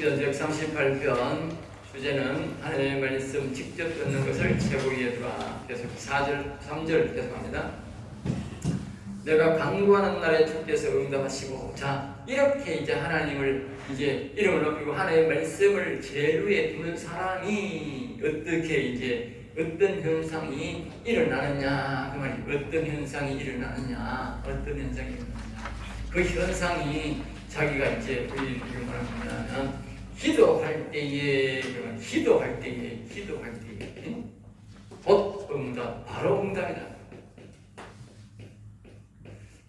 시편적 38편 주제는 하나님의 말씀 직접 듣는 것을 최고위에 두라. 계속 3절 계속합니다. 내가 간구하는 날에 주께서 응답하시고. 자, 이렇게 이제 하나님을 이제 이름을 높이고 하나님의 말씀을 제일 위에 두는 사람이 어떻게 이제 어떤 현상이 일어나느냐 그 말이 어떤 현상이 일어나느냐 그 현상이 자기가 이제 우리 지금 말하면 기도할 때에 곧 응답, 바로 응답이다.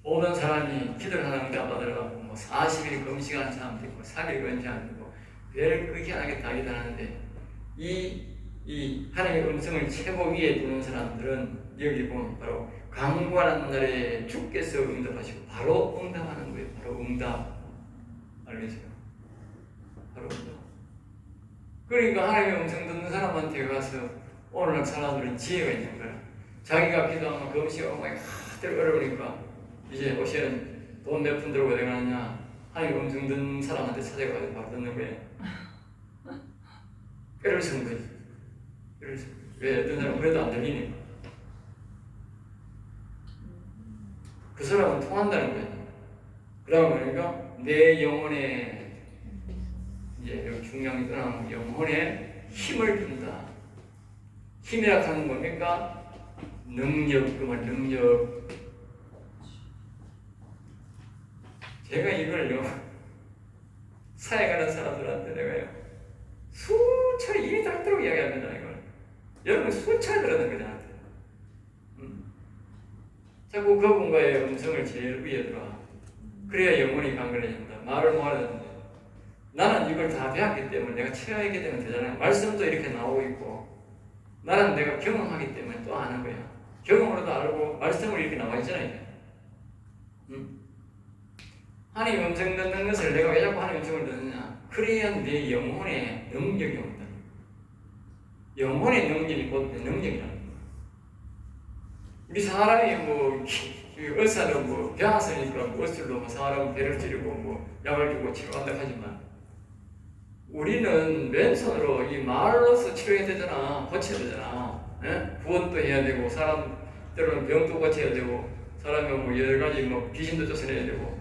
모든 사람이 기도를 하는 응답 받으려고 뭐 40일 금식하는 사람도 있고 3일 금식하는 거 별 희한하게 다 기도하는데 이 하나님의 음성을 최고 위에 두는 사람들은 여기 보면 바로 강구하는 날에 주께서 응답하시고 바로 응답하는 거예요. 바로 응답. 알겠어요? 바로 응답. 그러니까 하나님의 음성 듣는 사람한테 가서 오늘날 사람들은 지혜가 있는 거야. 자기가 기도하면 금식하고 막 하들 어려우니까 이제 옷에는 돈 몇 푼 들고 어디 가느냐 하나님의 음성 듣는 사람한테 찾아가서 바로 듣는 거예요. 뼈를 쓴 거지. 왜 어떤 사람은 그래도 안 들리니까. 그 사람은 통한다는 거예요. 그러면 그러니까 내 영혼에 이제 여기 중요한 게 떠나는 영혼에 힘을 준다. 힘이라 하는 뭡니까? 능력, 그만 능력. 제가 이걸요 사역하는 사람들한테 내가요 수차례 입이 닳도록 이야기합니다. 이걸 여러분 수차례 들었는 거잖아요. 자꾸 그분과의 음성을 제일 위에 들어. 그래야 영혼이 강건해진다. 말을 모아야 나는 이걸 다 배웠기 때문에 내가 체화하게 되면 되잖아요. 말씀도 이렇게 나오고 있고 나는 내가 경험하기 때문에 또 아는 거야. 경험으로도 알고 말씀으로 이렇게 나와 있잖아요. 하나님 음성 듣는 것을 내가 왜 자꾸 하나님 음성을 듣느냐? 그래야 내 영혼에 능력이 온다. 영혼의 능력이 곧 내 능력이라는 거야. 우리 사람이 뭐 의사는 뭐 병원이니까 뭐 의술로 뭐 사람 배를 찌르고 뭐 약을 주고 치료한다 하지만 우리는 왼손으로 이 말로서 치료해야 되잖아. 고쳐야 되잖아. 예? 구원도 해야 되고 사람들은 병도 고쳐야 되고 사람이 뭐 여러 가지 뭐 귀신도 쫓아내야 되고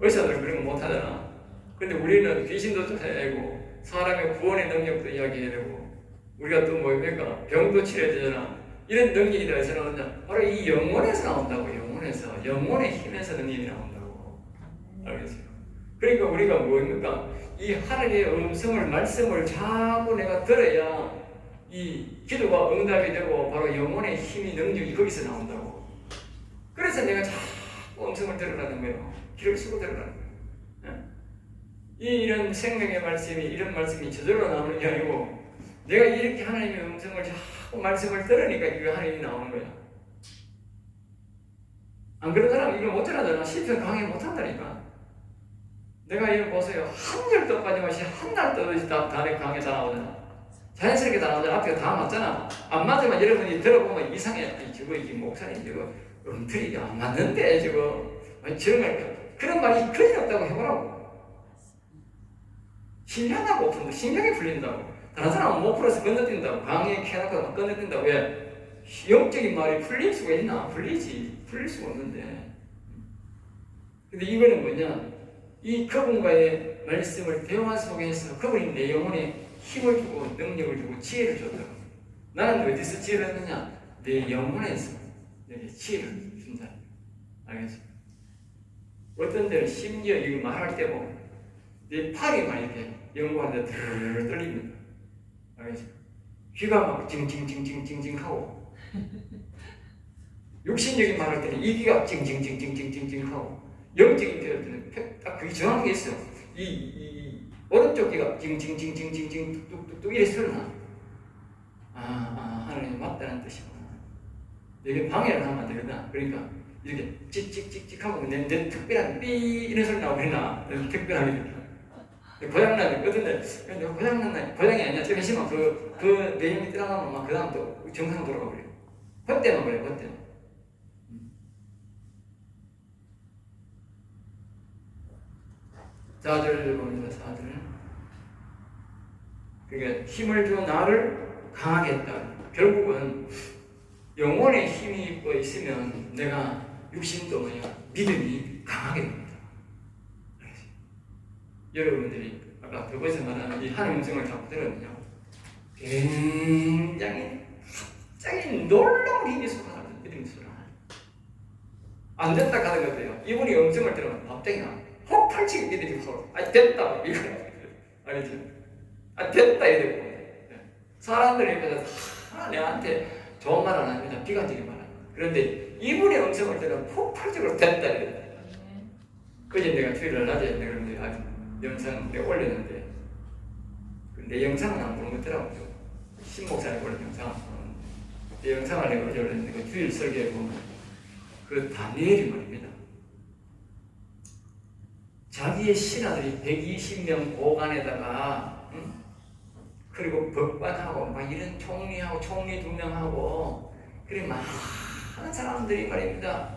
의사들은 그런 거 못 하잖아. 근데 우리는 귀신도 쫓아내야 되고 사람의 구원의 능력도 이야기해야 되고 우리가 또 뭡니까? 병도 치료해야 되잖아. 이런 능력이 어디서 나오냐? 바로 이 영혼에서 나온다고. 영혼의 힘에서 능력이 나온다고. 알겠어요? 그러니까 우리가 뭡니까? 이 하나님의 음성을 말씀을 자꾸 내가 들어야 이 기도가 응답이 되고 바로 영혼의 힘이 능력이 거기서 나온다고. 그래서 내가 자꾸 음성을 들으라는 거예요. 귀를 쓰고 들으라는 거예요. 이런 생명의 말씀이 이런 말씀이 저절로 나오는 게 아니고 내가 이렇게 하나님의 음성을 자꾸 말씀을 들으니까 이게 하나님이 나오는 거야. 안 그런 사람 이거 못 전하잖아. 시편 강의 못 한다니까. 내가 이거 보세요. 한 열도 빠짐없이 한 날 떠듯이 다 강의 다 나오잖아. 자연스럽게 다 나오잖아. 앞에 다 맞잖아. 안 맞으면 여러분이 들어보면 이상해. 저거 이게 목사님 저거 음틀이 안 맞는데 저거 그런 말이 거의 없다고 해보라고. 신령하고 오픈도 신령이 풀린다고. 다른 사람은 못 풀어서 건너뛴다고. 강의에 캐놓고 건너뛴다고. 왜? 영적인 말이 풀릴 수가 있나? 풀리지. 풀릴 수가 없는데. 근데 이거는 뭐냐? 이 그분과의 말씀을 대화 속에서 그분이 내 영혼에 힘을 주고 능력을 주고 지혜를 줬다고. 나는 어디서 지혜를 했느냐? 내 영혼에서 내게 지혜를 준다. 알겠죠? 어떤 데는 심지어 이거 말할 때 보면 내 팔이 막 이렇게 연구하는데 드르르 떨립니다. 알겠죠? 귀가 막 징징징징징징 하고 육신적인 말할 때는 이 귀가 징징징징징징 하고 영적인 표현 때는 딱 그게 정확한 게 있어요. 이 오른쪽 귀가 징징징징징징 뚝뚝뚝 이래 소리나. 하나님 맞다는 뜻이구나. 이게 방해를 하면 안 되거든. 그러니까 이렇게 찍찍찍찍 하고 내 특별한 삐 이런 소리 나오고 그러나 특별하게 고장나는 어떤데 고장이 아니야. 좀 심한 그 내용이 들어가면 막 그 다음 또 정상 돌아가 버려. 그때만 그래. 그때만. 4절 봅니다. 4절. 그러니까 힘을 줘 나를 강하게 했다. 결국은 영혼의 힘이 있으면 내가 육신도 믿음이 강하게 됩니다. 여러분들이 아까 그것에서 말하는 이 하나님의 음성을 자꾸 들으면요, 굉장히 갑자기 놀라운 힘이 솟아나는 믿음이 솟아나요. 안 된다 하는 것도요, 이분이 음성을 들으면 갑자기 폭발적인 믿음이 솟아나요. 됐다 이거 알죠? 됐다 이러고 사람들이 옆에서 내한테 좋은 말 안 합니다. 비관적인 말 합니다. 그런데 이분의 음성을 들으면 폭발적으로 됐다 이래요. 그제 내가 주일날 낮에 내가 영상 내가 올렸는데 내 영상은 안 보는 것더라고요. 신목사님 올린 영상. 내 영상을 내가 어제 올렸는데 그 주일 설교에 보면 그 다니엘이 말입니다. 자기의 신하들이 120명 고관에다가 그리고 법관하고 막 이런 총리하고 총리 2명하고 그리고 많은 사람들이 말입니다.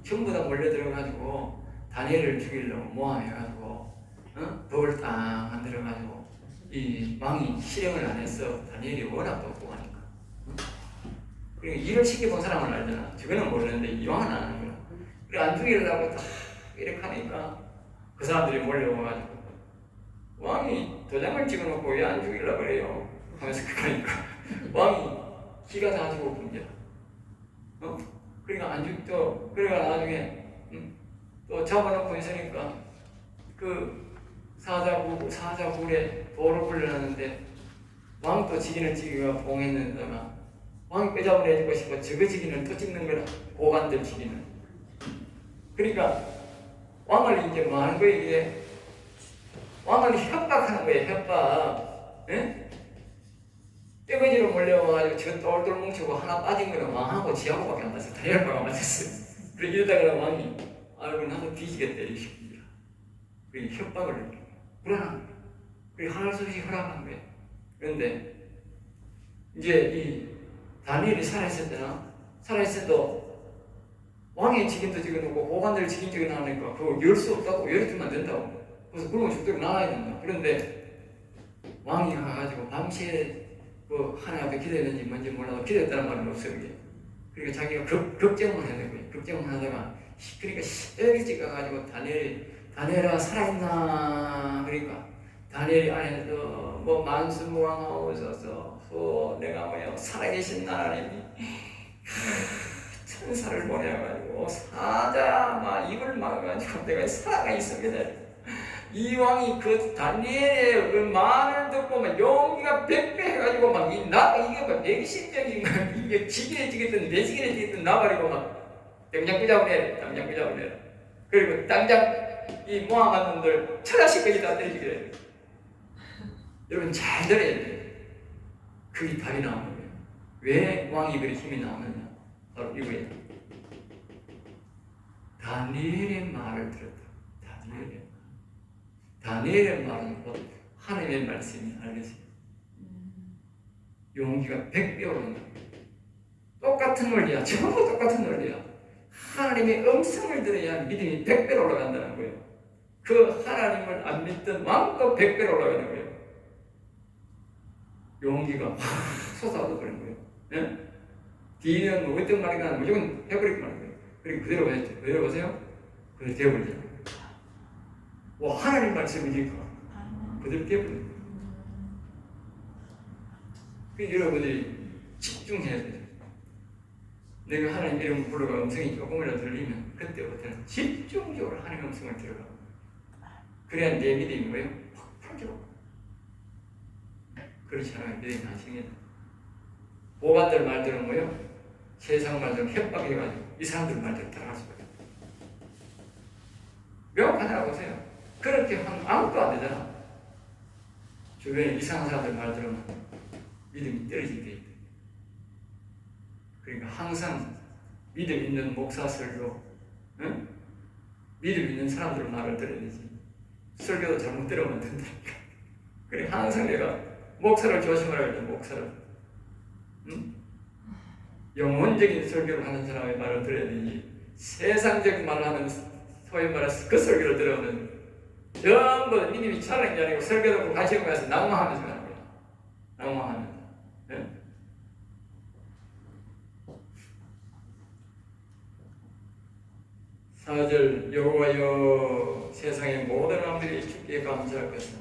전부 다 몰려 들어가지고 다니엘을 죽이려고 모함해가지고 법을 딱 만들어가지고 이 왕이 실행을 안 했어. 다니엘이 워낙 똑똑하니까. 그리고 일을 시켜본 사람은 알잖아. 저거는 모르는데 이 왕은 아는 거야. 그래 안 죽이려고 딱 이렇게 하니까 그 사람들이 몰려와가지고 왕이 도장을 찍어놓고 왜 안 죽이려고 그래요? 하면서 그러니까 왕이 기가 다 죽고 굶겨. 그러니까 안 죽죠. 그러니까 나중에 또 잡아놓고 있으니까 그 사자굴에 돌을 불려놨는데 왕도 지기는 지기가 봉했는데다가 왕이 빼잡아내주고 싶어 저거 지기는 또 찍는 거라 고관들 지기는. 그러니까 왕을 이제 뭐 하는 거예요 이게? 왕을 협박하는 거예요. 협박. 예? 떼거지로 몰려와가지고 저 똘똘 뭉치고 하나 빠진 거는 왕하고 지하고밖에 안 맞았어요. 다이얼바가 맞았어요. 그래 이러다가 왕이 아이고 나도 뒤지겠다 이 새끼야. 그래 협박을 불안한 거예요. 그래 하늘 수 없이 허락한 거예요. 그런데 이제 이 다니엘이 살아있었잖아. 살아있어도 왕의 직인도 찍어놓고 고관들 직인 찍어놓으니까 그거 열 수 없다고 열어주면 안 된다고. 그래서 그러면 죽도록 나가야 된다. 그런데 왕이 가가지고 밤새 그 하나님 앞에 기도했는지 뭔지 몰라도 기도했다는 말은 없어요. 그러니까 자기가 걱정만 하는 거예요. 걱정만 하다가 그러니까 일찍 가가지고 다니엘아 살아있나? 그러니까 다니엘이 안에서 뭐 만수무강하옵소서 내가 살아계신 하나님이 천사를 보내가지고 사자 막 입을 막아가지고 내가 살아가 있습니다. 이 왕이 그 다니엘의 그 말을 듣고 막 용기가 100배 해가지고 막 나가 이게 막 백신적인 막 이게 지게에 지겠든 내지게에 지겠든 나버리고 막 당장 끄잡아내 당장 끄잡아내. 그리고 당장 이 모함한 놈들 천하씩까지 다 때리게 돼. 여러분 잘 들어야 돼. 그게 답이 나오는 거예요. 왜 왕이 그리 힘이 나오느냐? 바로 이거예요. 다니엘의 말을 들었다. 다니엘의 말은 곧 하나님의 말씀이 알겠어요. 용기가 100배 오른다. 똑같은 원리야. 전부 똑같은 원리야. 하나님의 음성을 들어야 믿음이 100배로 올라간다는 거예요. 그 하나님을 안 믿던 왕도 100배로 올라가는 거예요. 용기가 확 솟아서 그런 거예요. 네? 뒤는 뭐 어떤 말인가 무조건 해버리고 말는 거예요. 그리고 그대로 했죠. 그대로 보세요. 그대로 되어버리죠. 하나님 말씀이니까 그대로 되어버려요. 그래서 여러분들이 집중해야 돼요. 내가 하나님 이름 부르고 음성이 조금이라도 들리면 그때부터는 집중적으로 하나님 음성을 들어가. 그래야 내 믿음이 뭐예요? 확 풀어져. 그렇지 않으면 믿음이 안 생긴다. 보관들 말들은 뭐예요? 세상 말들은 협박해가지고 이 사람들 말대로 따라갈 수가 없어요. 명확하다고 보세요. 그렇게 하면 아무것도 안 되잖아. 주변에 이상한 사람들 말 들으면 믿음이 떨어지게 돼 있다. 그러니까 항상 믿음 있는 목사 설교, 응? 믿음 있는 사람들 말을 들어야 되지. 설교도 잘못 들으면 안 된다니까. 그래 항상 내가 목사를 조심하라 그래. 목사를, 응? 영혼적인 설교를 하는 사람의 말을 들어야 되지. 세상적인 말을 하는 소위 말해서 그 설교를 들으면 전부 믿음이 차는 게 아니고 설교 듣고 관심 가서 낭만하면서 가는 거야. 경험합니다. 예? 4절 여호와여 세상의 모든 왕들이 주께 감사할 것은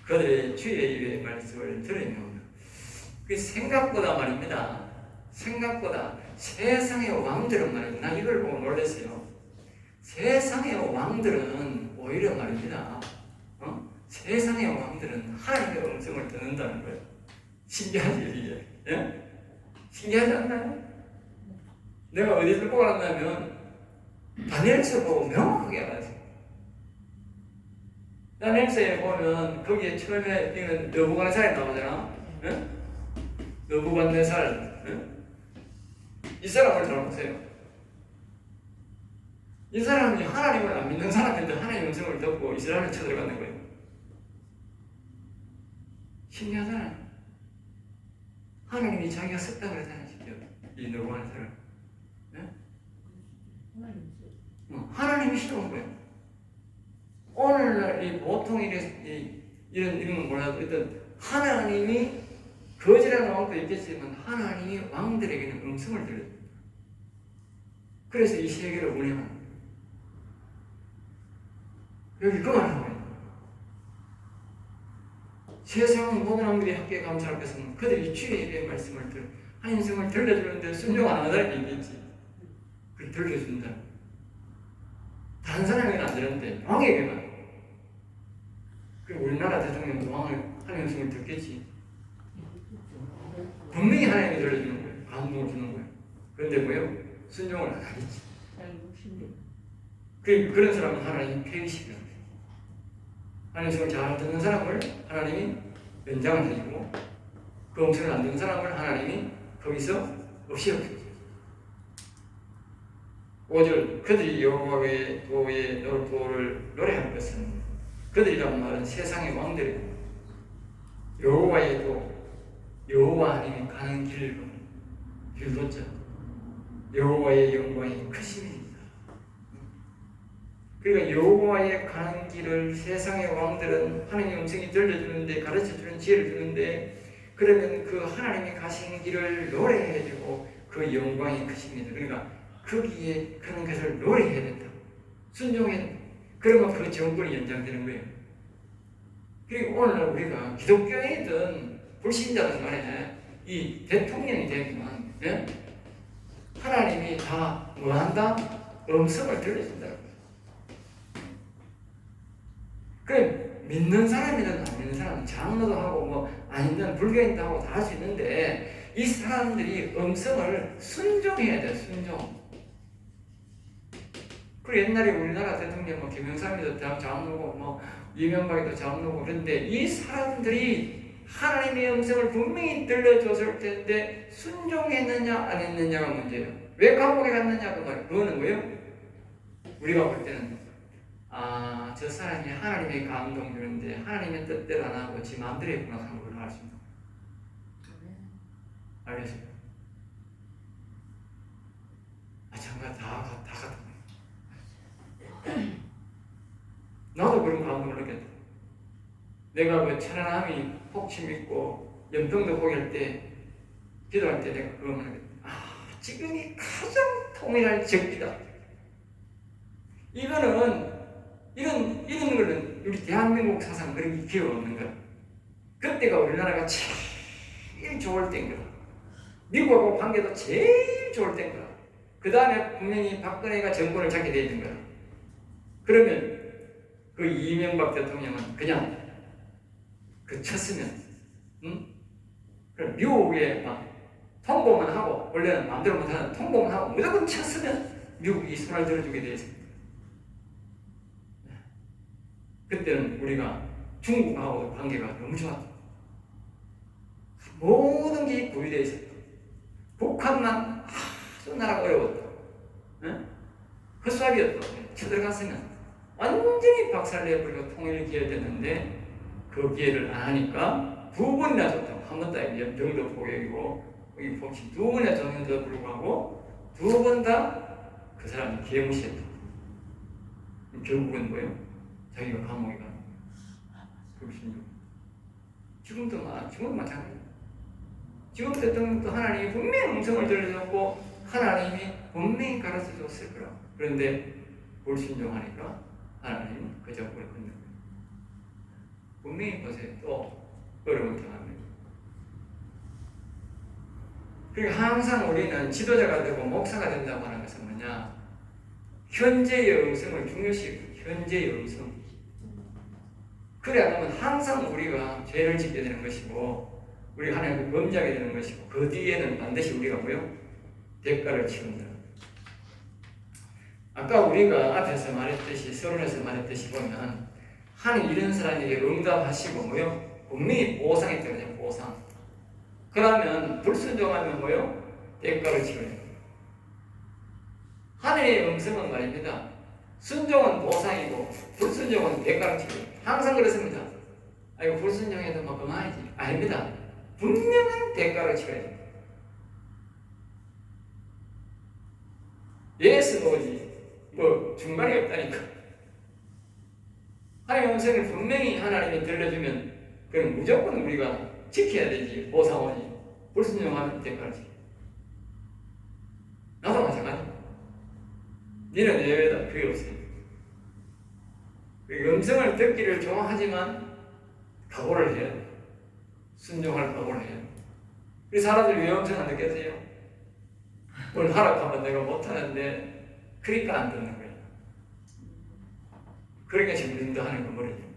그들의 주의 입의 말씀을 들으며 그 생각보다 말입니다. 생각보다 세상의 왕들은 말입니다. 나 이걸 보고 놀랐어요. 세상의 왕들은 오히려 말입니다. 세상의 왕들은 하나님의 음성을 듣는다는 거예요. 신기하지 이게? 예? 신기하지 않나요? 내가 어디서 보고 왔냐면 다니엘서 보고 명확하게 알았어요. 다니엘서에 보면 거기에 처음에 이건 느부갓네살이 나오잖아. 예? 느부갓네살. 예? 이 사람을 잘 보세요. 이 사람이 하나님을 안 믿는 사람인데 하나님의 음성을 듣고 이스라엘을 쳐들어가는 거예요. 신기하잖아요. 하나님이 자기가 썼다 그러잖아요. 이 느부갓네살을. 예? 하나님이 시도한 거예요. 오늘날 이 보통 이런 몰라도 일단 하나님이 거지라는 왕도 있겠지만 하나님이 왕들에게는 음성을 들려줍니다. 그래서 이 세계를 운행하는 거예요. 여기 그 말을 하고 있는 거예요. 세상 모든 왕들이 함께 감사할 것은 그들이 주의 입의 말씀을 하나님의 음성을 들려주는데 순종 안 하는 사람이 있겠지. 그걸 들려준다. 다른 사람에게는 안 되는데 왕에게만. 그리고 우리나라 대통령도 왕을 하나님의 음성을 듣겠지. 분명히 하나님이 들려주는 거예요. 감동을 주는 거예요. 그런데 뭐요? 순종을 안 하겠지. 그런 사람은 하나님이 폐위시켜요. 하나님의 음성을 잘 듣는 사람을 하나님이 연장을 해주고 그 음성을 안 듣는 사람을 하나님이 거기서 없애버려요. 5절 그들이 여호와의 도의 도를 노래할 것은 그들이란 말은 세상의 왕들이고 여호와의 도 여호와 하나님이 가는 길도죠. 여호와의 영광이 크심입니다. 그러니까 여호와의 가는 길을 세상의 왕들은 하나님의 음성이 들려주는데 가르쳐주는 지혜를 주는데 그러면 그 하나님이 가시는 길을 노래해주고 그 영광이 크십니다. 그러니까 거기에 그런 것을 노래해야 된다. 순종해야 된다. 그러면 그 정권이 연장되는 거예요. 그리고 오늘날 우리가 기독교인이든 불신자든 간에 이 대통령이 되면 예? 하나님이 다 뭐한다? 음성을 들려준다는 거예요. 그래 믿는 사람이든 안 믿는 사람은 장로도 하고 뭐 아니면 불교인도 하고 다 할 수 있는데 이 사람들이 음성을 순종해야 돼. 순종. 그리고 옛날에 우리나라 대통령 뭐 김영삼이도 장로고 뭐 이명박이도 장로고 그런데 이 사람들이 하나님의 음성을 분명히 들려줬을 텐데 순종했느냐 안 했느냐가 문제예요. 왜 감옥에 갔느냐 그 말. 그거는 뭐예요? 우리가 볼 때는 저 사람이 하나님의 감동 주는데 하나님의 뜻대로 안 하고 지 마음대로 했구나 하는 걸 알 수 있는 거예요. 알겠어요? 잠깐 다 같은 거예요. 나도 그런 감동을 느꼈다. 내가 그 천안함이 폭침 있고 연평도 포기할 때 기도할 때 내가 그것만 느꼈다. 지금이 가장 통일할 적기다. 이거는 이런 거는 우리 대한민국 사상 그런 게 기억 없는 거야. 그때가 우리나라가 제일 좋을 때인 거야. 미국하고 관계도 제일 좋을 때인 거야. 그 다음에 분명히 박근혜가 정권을 잡게 돼 있는 거야. 그러면 그 이명박 대통령은 그냥 쳤으면, 그럼 미국에 막 통보만 하고 원래는 마음대로 못하는 통보만 하고 무조건 쳤으면 미국이 손을 들어주게 돼 있습니다. 그때는 우리가 중국하고 관계가 너무 좋았다. 모든 게 분리되어 있었다. 북한만 아주 나라가 어려웠다. 헛수합이었다. 쳐들어갔으면 완전히 박살내버리고 통일을 기해야 되는데 그 기회를 안 하니까 두 번이나 줬다. 한 번 다 연평도 포격이고 여기 폭침 두 번이나 줬는데도 불구하고 두 번 다 그 사람이 개무시했다. 결국은 뭐예요? 자기가 감옥에 가는 거예요. 지금도 마찬가지예요. 지금 대통령도 하나님이 분명히 음성을 들려줬고 하나님이 분명히 가르쳐줬을 거라. 그런데 불순종하니까 하나님은 그 적을 끊는 거예요. 분명히 보세요. 또 어려운 당합니다. 그러니까 항상 우리는 지도자가 되고 목사가 된다고 하는 것은 뭐냐? 현재의 음성을 중요시하고 현재의 음성. 그래 안 하면 항상 우리가 죄를 짓게 되는 것이고 우리가 하나님을 범죄하게 되는 것이고 그 뒤에는 반드시 우리가 뭐요? 대가를 치른다. 아까 우리가 앞에서 말했듯이 서론에서 말했듯이 보면 하나님 이런 사람에게 응답하시고 뭐요? 분명히 보상이 되거든요. 보상. 그러면 불순종하면 뭐요? 대가를 치러야 돼요. 하늘의 음성은 말입니다. 순종은 보상이고 불순종은 대가를 치러요. 항상 그렇습니다. 이거 불순종해도 뭐 그만이지. 아닙니다. 분명한 대가를 치러야 돼요. 예스 노지 뭐 중간이 없다니까. 하나님의 음성을 분명히 하나님이 들려주면 그럼 무조건 우리가 지켜야 되지. 보상원이 불순종하면 대가를 지켜. 나도 마찬가지. 니는 예외다. 그게 없어요. 음성을 듣기를 좋아하지만 각오를 해야 돼. 순종할 각오를 해야 돼. 우리 사람들이 왜 음성을 느꼈어요? 뭘 하락하면 내가 못하는데 그러니까 안 듣는 거야. 그러니까 점점 더 하는 거 버리는 거야.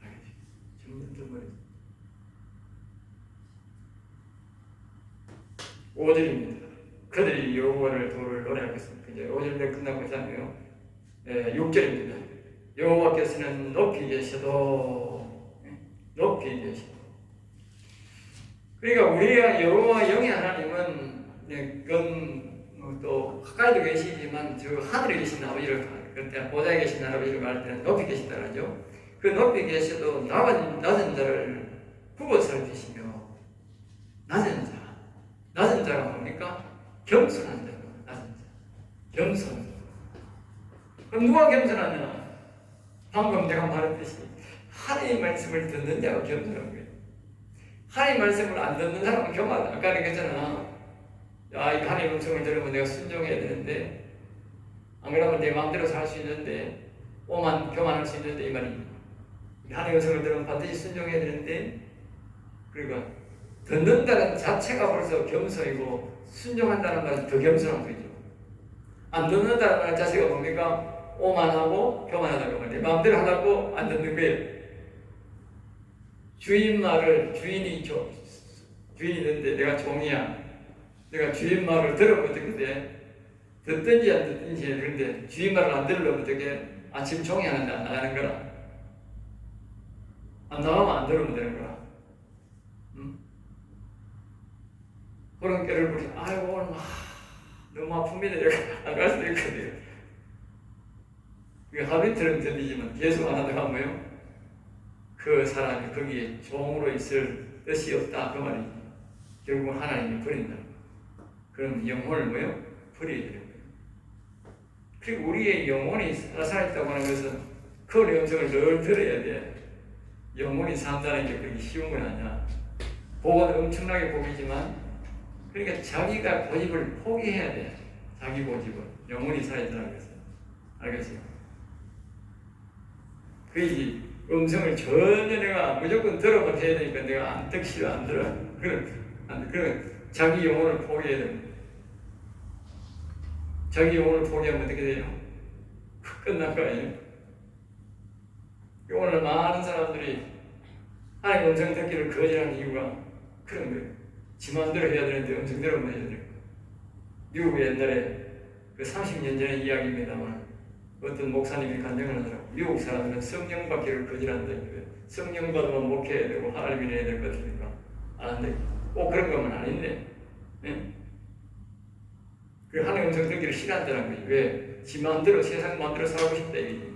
알겠지? 점점 더 버리지. 5절입니다. 그들이 여호와를 도를 노래하겠습니다. 이제 5절에 끝나고 있잖아요. 6절입니다. 여호와께서는 높이 계셔도 높이 계셔도 그러니까 우리가 여호와 영의 하나님은 그건 또 가까이도 계시지만 저 하늘에 계신 아버지를 그때 보좌에 계신 아버지를 말할 때는 높이 계신다 하죠. 그 높이 계셔도 낮은 자를 굽어 살피시며 낮은 자가 뭡니까? 겸손한 자, 낮은 자, 겸손. 그럼 누가 겸손하냐? 방금 내가 말했듯이 하나님의 말씀을 듣는 자가 겸손한 거예요. 하나님 말씀을 안 듣는 사람은 교만하다. 아까 얘기했잖아. 야, 이거 하나님 음성을 들으면 내가 순종해야 되는데 안 그러면 내 마음대로 살 수 있는데 교만할 수 있는데 이 말이 하나님 음성을 들으면 반드시 순종해야 되는데 그러니까 듣는다는 자체가 벌써 겸손이고 순종한다는 말은 더 겸손한 거죠. 안 듣는다는 말 자체가 뭡니까? 오만하고 교만하다고 말이에요. 마음대로 하려고 안 듣는 거예요. 주인 말을 주인이 있는데 내가 종이야. 내가 주인 말을 들으면 어떻게 돼? 듣든지 안 듣든지 해. 그런데 주인 말을 안 들으려면 어떻게? 아침 종이 하는데 안 나가는 거라. 안 나가면 안 들으면 되는 거라. 응? 그런 꾀를 부리지. 아이고 오늘 너무 아픕니다. 이렇게 안 갈 수도 있거든요. 하루 이틀은 견디지만 계속 안 하다가 뭐요? 그 사람이 거기에 종으로 있을 뜻이 없다 그 말이지. 결국은 하나님이 버린다. 그럼 영혼을 뭐요? 버려야 되는 거예요. 그리고 우리의 영혼이 살아있다고 하는 것은 그 음성을 늘 들어야 돼. 영혼이 산다는 게 그렇게 쉬운 건 아니야. 복은 엄청나게 복이지만 그러니까 자기가 고집을 포기해야 돼. 자기 고집을. 영혼이 살아있다는 것은. 알겠어요? 그 음성을 전혀 내가 무조건 들어만 해야 되니까 내가 안 듣기 싫어 안 들어. 그런 자기 영혼을 포기해야 됩니다. 자기 영혼을 포기하면 어떻게 돼요? 끝날 거 아니에요? 오늘 많은 사람들이 하나님 음성 듣기를 거절하는 이유가 그런 거예요. 지 마음대로 해야 되는데 음성대로만 해야 돼요. 미국 옛날에 그 30년 전의 이야기입니다만 어떤 목사님이 간증을 하더라고요. 미국 사람들은 성령 받기를 거절한다. 성령 받으면 목회해야 되고 하나님이 해야 될 것 같으니까 안 한다. 꼭 그런 거면 아닌데 그 하나님 음성 듣기를 싫어한다는 거지. 왜? 지 마음대로 세상 마음대로 살고 싶다 이거지.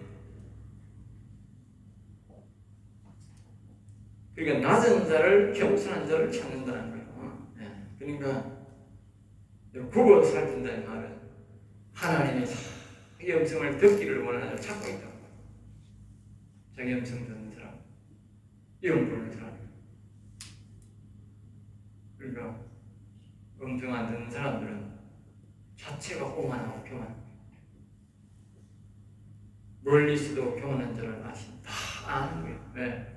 그러니까 낮은 자를 겸손한 자를 찾는다는 거예요. 그러니까 굽어 살핀다는 말은 하나님이 자기 음성을 듣기를 원하는 자를 찾고 있다고. 자기 음성 듣는 사람, 이름 부르는 사람. 그러니까 음성 안 듣는 사람들은 자체가 오만하고 교만, 멀리서도 교만한 줄을 다 아는 거예요. 왜?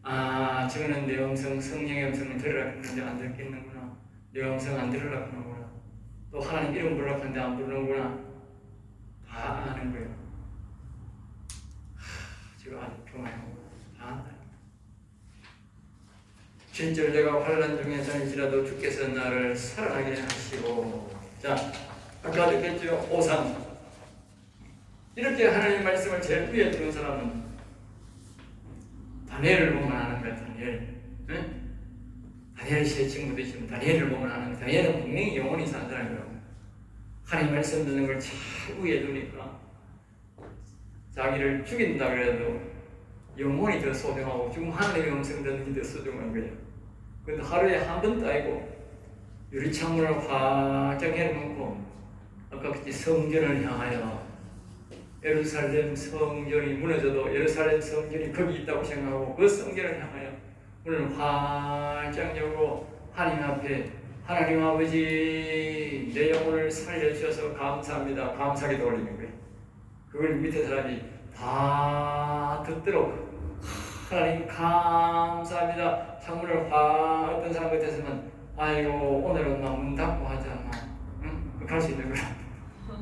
아, 저거는 내 음성, 성령의 음성을 들으라고 했는데 안 듣겠는구나. 내 음성 안 들으라고 하는구나. 또 하나님 이름 부르라고 하는데 안 부르는구나. 다 아는 거예요. 저거 아주 교만하고 다 안다. 7절 내가 환난 중에 다닐지라도 주께서 나를 살아나게 하시고. 자, 아까 느꼈죠? 오산. 이렇게 하나님의 말씀을 제일 위에 두는 사람은 다니엘을 보면 아는 거야. 다니엘. 응? 다니엘 제 친구도 있지만 다니엘을 보면 아는 거야. 다니엘은 분명히 영혼이 사는 사람이라고. 하나님 말씀 듣는 걸 잘 위에 두니까 자기를 죽인다 그래도 영혼이 더 소중하고 지금 하나님의 음성 듣는 게 더 소중한 거예요. 근데 하루에 한 번도 아니고 유리창문을 활짝 해놓고 아까 그치 성전을 향하여 예루살렘 성전이 무너져도 예루살렘 성전이 거기 있다고 생각하고 그 성전을 향하여 문을 활짝 열고 하나님 앞에 하나님 아버지 내 영혼을 살려주셔서 감사합니다. 감사기도 올리는 거예요. 그걸 밑에 사람이 다 듣도록 하나님 감사합니다. 창문을 어떤 사람 같아서는 아이고 오늘은 막 문 닫고 하자. 응? 그거 갈 수 있는 거야.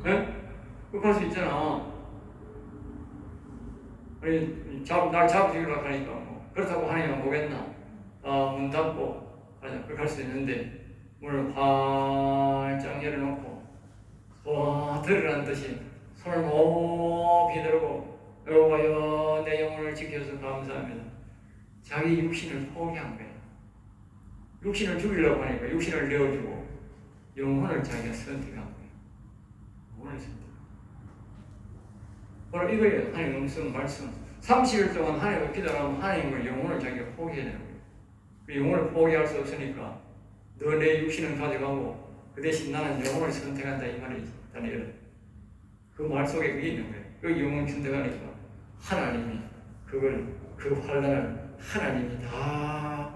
응? 그거 갈 수 있잖아. 아니, 날 잡으시려고 하니까 뭐. 그렇다고 하나님은 보겠나? 문 닫고 하자. 그거 갈 수 있는데 문을 활짝 열어놓고 들으라는 듯이 손을 높이 들고 여호와여 내 영혼을 지켜서 감사합니다. 자기 육신을 포기한 거예요. 육신을 죽이려고 하니까 육신을 내어주고 영혼을 자기가 선택한 거예요. 영혼을 선택. 바로 이거예요. 하나님 음성 말씀. 30일 동안 하나님을 기도하면 하나님을 영혼을 자기가 포기해야 되는 거예요. 그 영혼을 포기할 수 없으니까 너 내 육신은 가져가고 그 대신 나는 영혼을 선택한다 이 말이지. 다니엘은 그 말 속에 그게 있는 거예요. 그 영혼을 선택하니까 하나님이 그 환난을 하나님이 다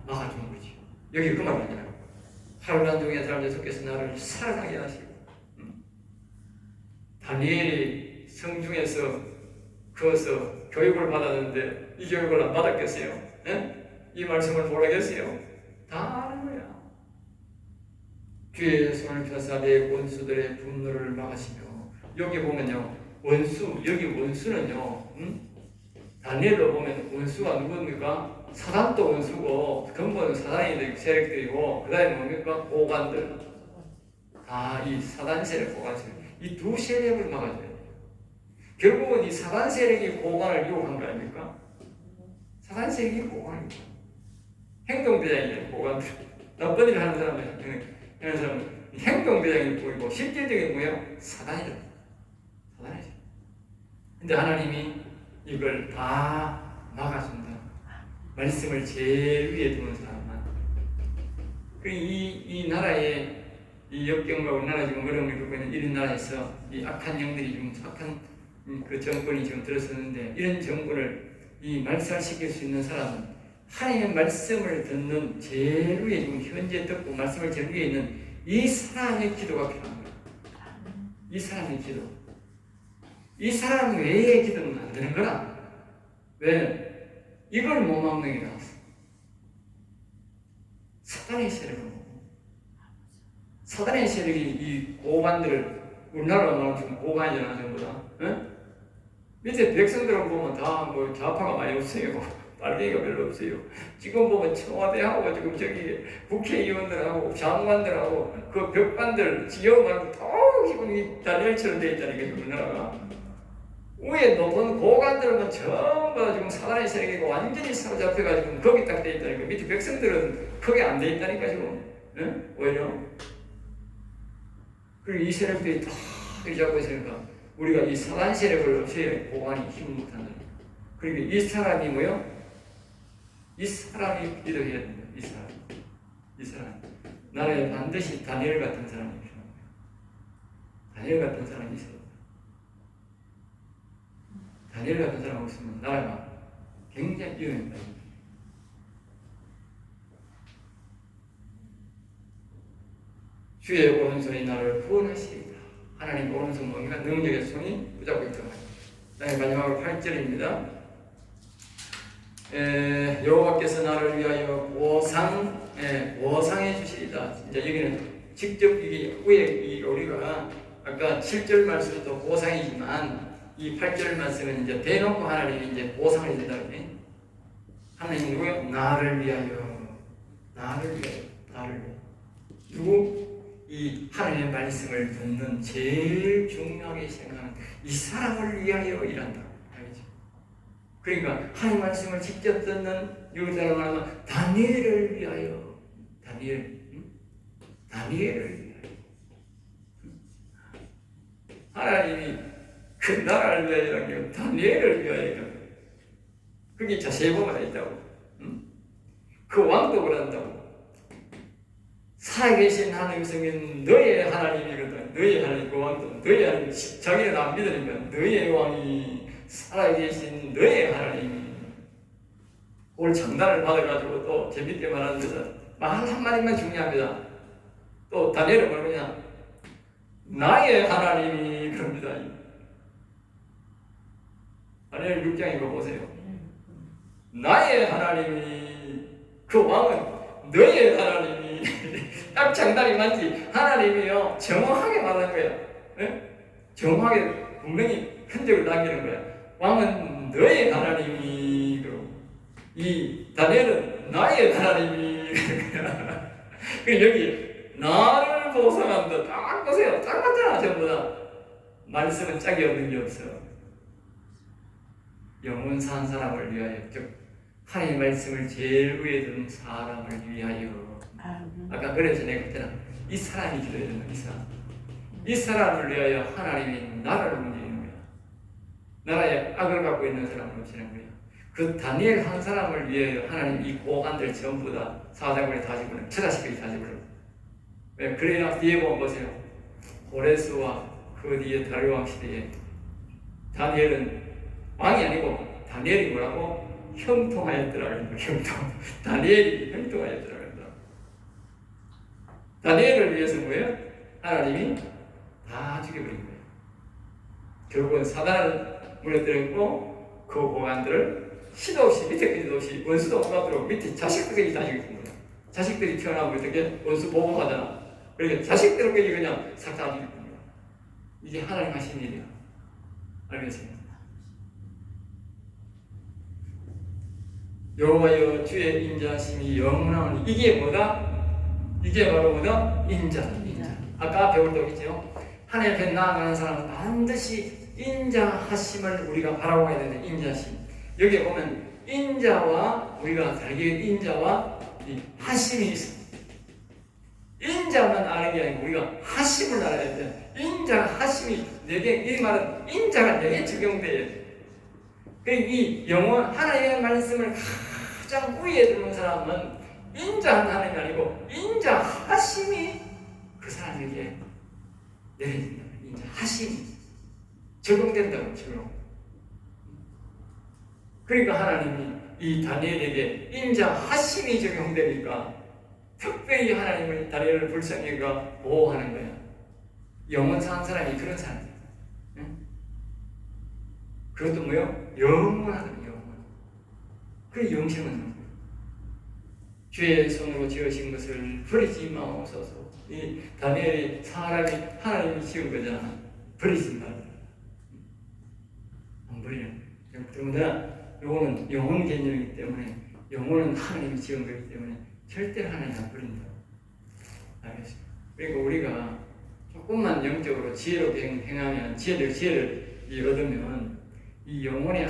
막아준 거지. 여기 그 말이잖아요. 환난 중에 주께서 나를 살아나게 하시고 다니엘이 성중에서 그어서 교육을 받았는데 이 교육을 안 받았겠어요? 네? 이 말씀을 모르겠어요? 다 아는 거야. 주의 손을 펴사 내 원수들의 분노를 막으시며 여기 보면요 여기 원수는요 다니엘로 보면 원수가 누굽니까? 사단도 원수고 근본은 사단이 세력들이고 그 다음에 뭡니까? 고관들 다 이 사단 세력 고관들 이 두 세력을 막아줘야 돼요. 결국은 이 사단 세력이 고관을 유혹한 거 아닙니까? 사단 세력이 고관입니다. 행동대장이에요. 고관들 나쁜 일을 하는 사람은 행동대장이 보이고 실질적인 뭐예요? 사단이다. 사단이죠. 근데 하나님이 이걸 다 막아준다. 말씀을 제일 위에 두는 사람만. 이 나라의 이 역경과 우리나라 지금 어려움을 겪고 있는 이런 나라에서 이 악한 영들이 좀 악한 그 정권이 지금 들어섰는데 이런 정권을 이 말살시킬 수 있는 사람은 하나님의 말씀을 듣는 제일 위에 지금 현재 듣고 말씀을 제일 위에 있는 이 사람의 기도가 필요한 거예요. 이 사람의 기도. 이 사람 외의 기도는 안 되는 거라. 왜? 이걸 못 막는 게 나왔어. 사단의 세력을 못. 사단의 세력이 이 고관들을 우리나라로 말하면 지금 고관이잖아 전부 다. 응? 밑에 백성들을 보면 다 뭐 좌파가 많이 없어요. 빨갱이가 별로 없어요. 지금 보면 청와대하고 지금 저기 국회의원들하고 장관들하고 그 벽관들 지역만 다 지금 이 다니엘처럼 돼 있다니까 우리나라가. 위에 높은 고관들은 전부 지금 사단의 세력이고 완전히 사로잡혀가지고 거기 딱 돼 있다니까. 밑에 백성들은 거기 안 돼 있다니까 지금. 응? 왜요? 그리고 이 세력들이 다 잡고 있으니까 우리가 이 사단 세력을 없애야 고관이 힘을 못한다. 그리고 이 사람이 뭐요? 이 사람이 기도해야 된다. 이 사람. 나라에 반드시 다니엘 같은 사람이 필요합니다. 다니엘 같은 사람이 있어요. 다니엘 같은 사람 없으면 나라가 굉장히 위험합니다. 주의 오른손이 나를 구원하시리라. 하나님 오른손 뭔가 능력의 손이 붙잡고 있다. 그다음에 마지막으로 8절입니다. 여호와께서 나를 위하여 보상해 주시리다. 이제 여기는 직접 이게 위에 우리가 아까 7절 말씀도 보상이지만 이 8절 말씀은 이제 대놓고 하나님이 이제 보상을 해준다. 하나님 누구요? 나를 위하여. 누구? 이 하나님의 말씀을 듣는 제일 중요하게 생각하는 이 사람을 위하여 일한다. 알겠죠? 그러니까 하나님 말씀을 직접 듣는 여기다가 말하면 다니엘을 위하여. 다니엘을 위하여. 하나님이 그 나라를 위하여 이런 게 다니엘을 위하여 이런 거예요. 그게 자세히보가 있다고. 그 왕도 그런다고. 살아계신 하나님 성인 너의 하나님이거든. 너의 하나님 그 왕도 너의 하나님. 자기는 안 믿으니까 너의 왕이 살아계신 너의 하나님이. 오늘 장단을 받아가지고 또 재밌게 말하는 데서 말 한마디만 중요합니다. 또 다니엘은 뭐냐? 나의 하나님이 그럽니다. 다니엘 6장 이거 보세요. 나의 하나님이 그 왕은 너의 하나님이 딱 장단이 맞지. 하나님이요 정확하게 말하는 거야. 네? 정확하게 분명히 흔적을 남기는 거야. 왕은 너의 하나님이 그러고 이 다니엘은 나의 하나님이 그 여기 나를 보상한다. 딱 보세요. 딱 맞잖아. 전부 다 말씀은 짝이 없는 게 없어. 영원 산 사람을 위하여, 즉 하나님의 말씀을 제일 위에 두는 사람을 위하여. 아까 그래서 내가 그때는 이 사람이 기도해야 된다. 이 사람을 위하여 하나님이 나라를 움직이는 거야. 나라에 악을 갖고 있는 사람을 없애는 거야. 그 다니엘 한 사람을 위하여 하나님 이 고관들 전부 다 사자굴에 다 집어넣어. 처자식까지 다 집어넣어. 왜? 그러나 뒤에 보면 보세요. 고레스와 그 뒤에 다리왕 시대에 다니엘은 왕이 아니고 다니엘이 뭐라고? 형통하였더라. 다니엘이 형통하였더라. 다니엘을 위해서 뭐예요? 하나님이 다 죽여버린 거예요. 결국은 사단을 물려들었고 그 고관들을 시도 없이 밑에까지도 없이 원수도 못 받도록 밑에 자식들까지 다 죽였던 거예요. 자식들이 태어나고 어떻게 원수 보복하잖아. 그러니까 자식들까지 그냥 싹 다 죽였던 거예요. 이게 하나님 하신 일이야. 알겠습니다. 여호와여 주의 인자하심이 영원하오니. 이게 뭐다? 이게 바로 뭐다? 인자. 아까 배울 때 있죠. 하나님 앞에 나아가는 사람은 반드시 인자하심을 우리가 바라봐야 되는데, 인자하심. 여기에 보면 인자와 우리가 다르게 인자와 이 하심이 있어. 인자만 아는 게 아니고 우리가 하심을 알아야 돼. 인자 하심이 내게, 이 말은 인자가 내게 적용돼야 돼. 이 영원 하나님의 말씀을 가장 위에 두는 사람은 인자하는 게 아니고 인자하심이 그 사람에게 내려진다. 인자하심이 적용된다고. 적용. 그러니까 하나님이 이 다니엘에게 인자하심이 적용되니까 특별히 하나님을 다니엘을 불쌍히가 보호하는 거야. 영원 사는 사람이 그런 사람이야. 응? 그것도 뭐요? 영원하다. 그 영생은 주의 손으로 지으신 것을 버리지 마옵소서. 이 다니엘이 사람이 하나님이 지은 거잖아. 버리지 말라. 안 버리는 거야. 그러나 요거는 영혼 개념이기 때문에, 영혼은 하나님이 지은 거기 때문에 절대 하나님 안 버린다. 알겠습니다. 그러니까 우리가 조금만 영적으로 지혜롭게 행하면, 지혜를 얻으면 이 영혼의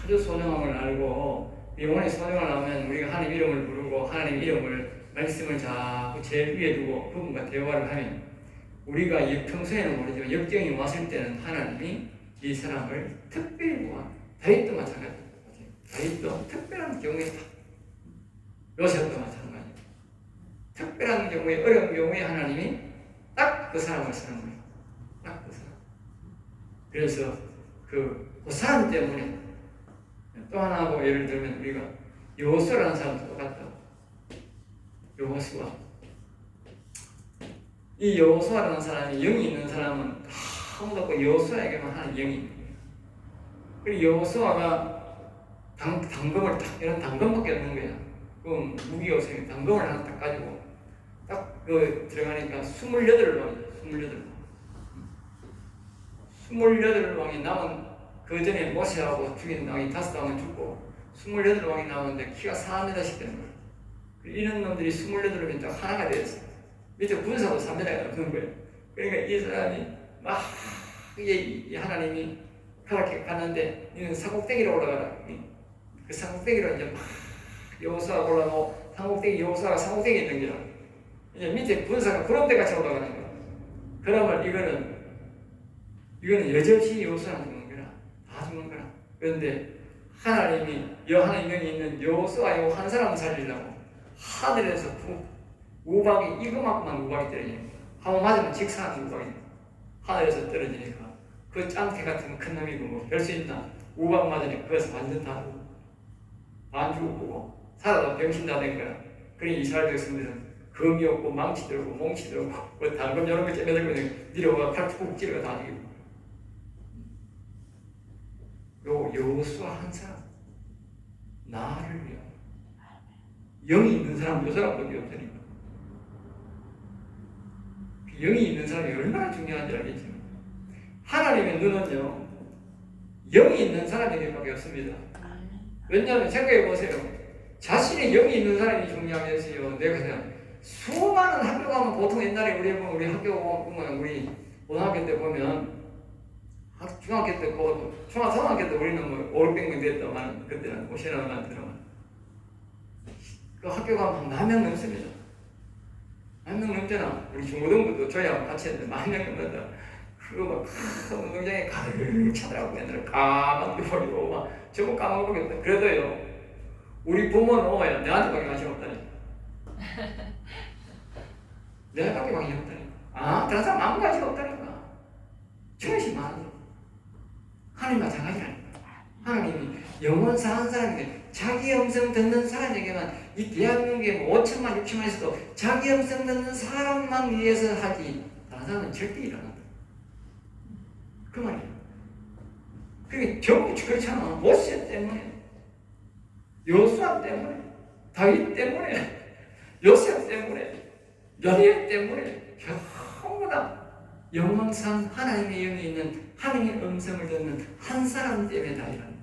아주 소중함을 알고, 영혼의 소중함을 알면 우리가 하나님 이름을 부르고 하나님 이름을, 말씀을 자꾸 제일 위에 두고 그분과 대화를 하면, 우리가 평소에는 모르지만 역경이 왔을 때는 하나님이 이 사람을 특별히 모아. 다윗도 마찬가지예요. 다윗도 특별한 경우에, 요셉도 마찬가지예요. 특별한 경우에, 어려운 경우에 하나님이 딱 그 사람을 쓰는 거예요. 딱 그 사람. 그래서 그 사람 때문에 또 하나 하고, 예를 들면 우리가 여호수아라는 사람도 똑같다고. 여호수아 이 여호수아라는 사람이 영이 있는 사람은 아무도 없고 여호수아에게만 하는 영이 있는 거예요. 그리고 여호수아가 당금을 딱 이런 당금밖에 없는 거야. 그 무기가 없으니까 당금을 하나 딱 가지고 딱 그 들어가니까 28왕이 28왕이 남은 그 전에 모세하고 죽인 왕이 5왕은 죽고 28왕이 남았는데 키가 4m씩 되는 거예요. 이런 놈들이 28명이 딱 하나가 되었어요. 밑에 군사도 3m가 넘는 거예요. 그러니까 이 사람이 막 이 하나님이 그렇게 갔는데 이는 산꼭대기로 올라가라. 그 산꼭대기로 이제 막 여호수아가 올라가고 여호수아가 산꼭대기에 있는 거야. 이제 밑에 군사가 구름대 같이 올라가는 거야. 그러면 이거는 여지없이 여호수아는 죽는 거라. 다 죽는 거라. 그런데 하나님이 하나님이 있는 여호수아 요 한 사람 살리려고 하늘에서 우박이 이거만큼만 우박이 떨어지는 거야. 한번 맞으면 직사하는 우박이 하늘에서 떨어지니까 그 짱태 같은 큰 놈이고 뭐 별 수 있나. 우박 맞으니까 그것을 완전 다 안 죽고 살아도 병신 다 된 거야. 그러니 이스라엘 백성들은 검이 없고 망치 들고 몽치 들고 뭐 당근 여러 개 째매들고 내려와 팔뚝 찌르고 다 죽이고. 여호수아 한 사람 나를 위하여 영이 있는 사람, 요 사람밖에 없으니까. 영이 있는 사람이 얼마나 중요한지 알겠죠? 하나님의 눈은요, 영이 있는 사람에게밖에 없습니다. 왜냐하면 생각해 보세요. 자신의 영이 있는 사람이 중요하면서요, 내가 그냥 수많은 학교 가면 보통 옛날에 우리 학교 보면 우리 고등학교 때 보면 중학교 때 초등학교 때 우리는 뭐 500명 됐다만 그때는 50명만 들어만 그 학교 가면 10,000명 넘습니다. 10,000명 넘잖아. 우리 중고등부도 저희하고 같이 했는데 10,000명 넘는다. 그거 막 큰 운동장에 가득 차더라고. 옛날에 까만 버리고 막 저거 까먹었겠다. 그래도요 우리 부모는 오면 내한테밖에 관심 없다니까. 내한테밖에 관심 없다니까. 다른 사람 아무 관심 없다니까. 저것이 많아. 하나님 마찬가지라니까. 하나님이 영원 사는 사람인데 자기 음성 듣는 사람에게만 이 대한민국에 뭐 5천만 6천만 있어도 자기 음성 듣는 사람만 위해서 하지 다른 사람은 절대 일어난다. 그 말이야. 그게 전부 그렇잖아. 모세 때문에, 여호수아 때문에, 다윗 때문에, 요셉 때문에, 다니엘 때문에 전부 다 영원상 하나님의 영이 있는 하나님의 음성을 듣는 한 사람 때문에 다 일어난다.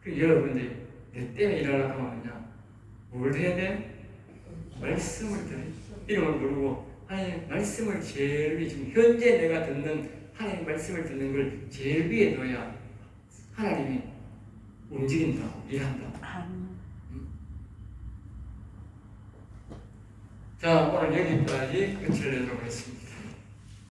그 여러분들이 내 때문에 일어나려고 하면 뭘 해야 돼? 말씀을 들어. 이름을 부르고 하나님 말씀을 제일 위에 지금 현재 내가 듣는 하나님 말씀을 듣는 걸 제일 위에 둬야 하나님이 움직인다, 일한다. 자, 오늘 여기까지 끝을 내도록 하겠습니다.